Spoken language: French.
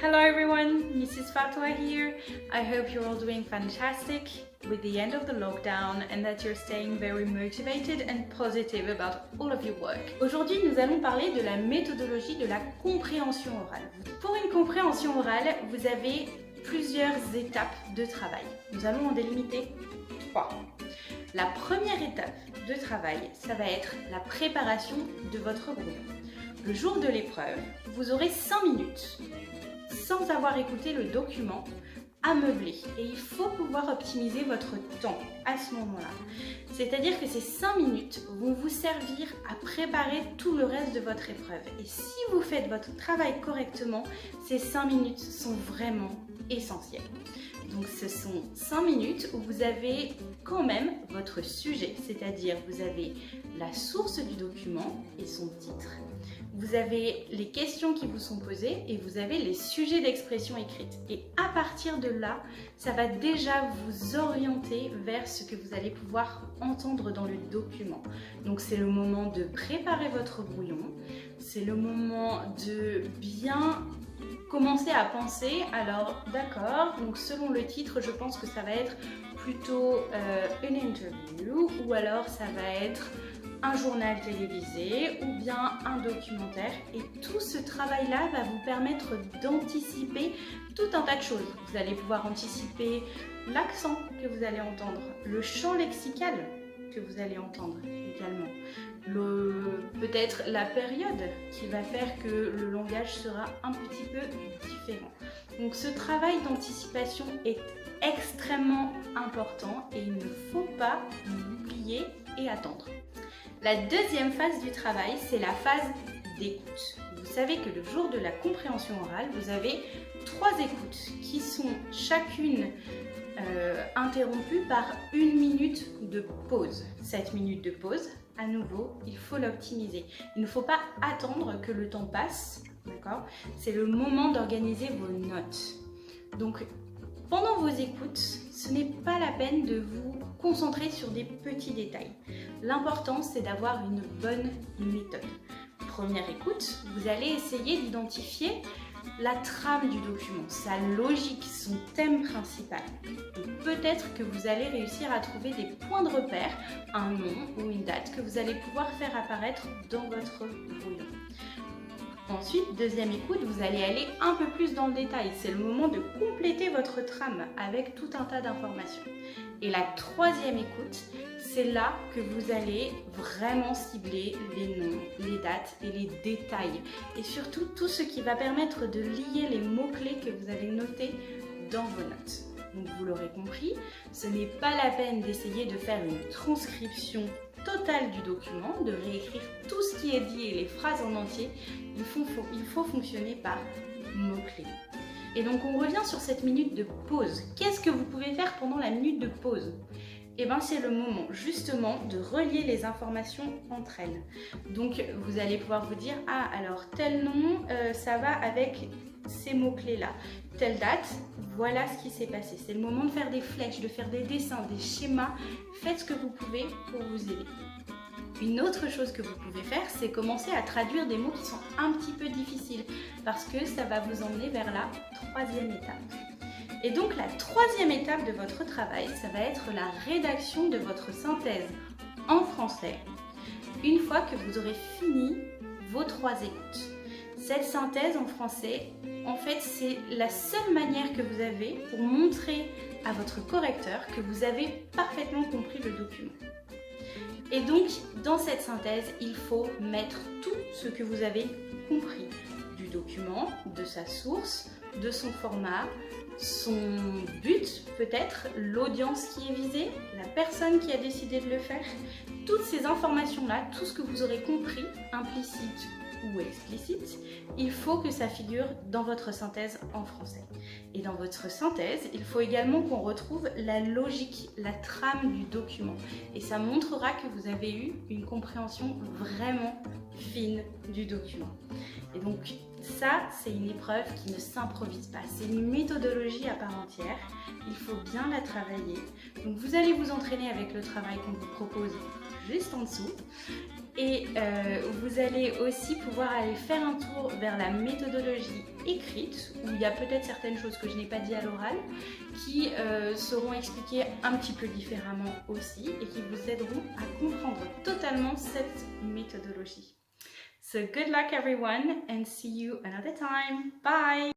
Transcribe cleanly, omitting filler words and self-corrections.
Hello everyone, Mrs. Fatwa here. I hope you're all doing fantastic with the end of the lockdown and that you're staying very motivated and positive about all of your work. Aujourd'hui, nous allons parler de la méthodologie de la compréhension orale. Pour une compréhension orale, vous avez plusieurs étapes de travail. Nous allons en délimiter 3. La première étape de travail, ça va être la préparation de votre brouillon. Le jour de l'épreuve, vous aurez 5 minutes sans avoir écouté le document à meubler. Et il faut pouvoir optimiser votre temps à ce moment-là. C'est-à-dire que ces 5 minutes vont vous servir à préparer tout le reste de votre épreuve. Et si vous faites votre travail correctement, ces 5 minutes sont vraiment essentielles. Donc ce sont 5 minutes où vous avez quand même votre sujet, c'est-à-dire vous avez la source du document et son titre. Vous avez les questions qui vous sont posées et vous avez les sujets d'expression écrite. Et à partir de là, ça va déjà vous orienter vers ce que vous allez pouvoir entendre dans le document. Donc c'est le moment de préparer votre brouillon, c'est le moment de bien commencer à penser. Alors d'accord, donc selon le titre, je pense que ça va être plutôt une interview ou alors ça va être un journal télévisé ou bien un documentaire, et tout ce travail-là va vous permettre d'anticiper tout un tas de choses. Vous allez pouvoir anticiper l'accent que vous allez entendre, le champ lexical que vous allez entendre également, peut-être la période qui va faire que le langage sera un petit peu différent. Donc ce travail d'anticipation est extrêmement important et il ne faut pas l'oublier et attendre. La deuxième phase du travail, c'est la phase d'écoute. Vous savez que le jour de la compréhension orale, vous avez 3 écoutes qui sont chacune interrompues par 1 minute de pause. Cette minute de pause, à nouveau, il faut l'optimiser. Il ne faut pas attendre que le temps passe, d'accord ? C'est le moment d'organiser vos notes. Donc, pendant vos écoutes, ce n'est pas la peine de vous concentrer sur des petits détails. L'important, c'est d'avoir une bonne méthode. Première écoute, vous allez essayer d'identifier la trame du document, sa logique, son thème principal. Et peut-être que vous allez réussir à trouver des points de repère, un nom ou une date que vous allez pouvoir faire apparaître dans votre brouillon. Ensuite, deuxième écoute, vous allez aller un peu plus dans le détail. C'est le moment de compléter votre trame avec tout un tas d'informations. Et la troisième écoute, c'est là que vous allez vraiment cibler les noms, les dates et les détails. Et surtout, tout ce qui va permettre de lier les mots-clés que vous avez notés dans vos notes. Donc vous l'aurez compris, ce n'est pas la peine d'essayer de faire une transcription totale du document, de réécrire tout ce qui est dit et les phrases en entier. Il faut fonctionner par mots-clés. Et donc on revient sur cette minute de pause. Qu'est-ce que vous pouvez faire pendant la minute de pause ? Eh bien c'est le moment justement de relier les informations entre elles. Donc vous allez pouvoir vous dire, ah alors tel nom, ça va avec ces mots-clés là. Telle date, voilà ce qui s'est passé. C'est le moment de faire des flèches, de faire des dessins, des schémas. Faites ce que vous pouvez pour vous aider. Une autre chose que vous pouvez faire, c'est commencer à traduire des mots qui sont un petit peu difficiles parce que ça va vous emmener vers la 3e étape. Et donc la 3e étape de votre travail, ça va être la rédaction de votre synthèse en français une fois que vous aurez fini vos 3 écoutes. Cette synthèse en français, en fait, c'est la seule manière que vous avez pour montrer à votre correcteur que vous avez parfaitement compris le document. Et donc, dans cette synthèse, il faut mettre tout ce que vous avez compris du document, de sa source, de son format, son but peut-être, l'audience qui est visée, la personne qui a décidé de le faire. Toutes ces informations-là, tout ce que vous aurez compris, implicite ou explicite, il faut que ça figure dans votre synthèse en français. Et dans votre synthèse, il faut également qu'on retrouve la logique, la trame du document. Et ça montrera que vous avez eu une compréhension vraiment fine du document. Et donc ça, c'est une épreuve qui ne s'improvise pas. C'est une méthodologie à part entière. Il faut bien la travailler. Donc vous allez vous entraîner avec le travail qu'on vous propose juste en dessous. Et vous allez aussi pouvoir aller faire un tour vers la méthodologie écrite, où il y a peut-être certaines choses que je n'ai pas dit à l'oral, qui seront expliquées un petit peu différemment aussi, et qui vous aideront à comprendre totalement cette méthodologie. So good luck everyone, and see you another time. Bye!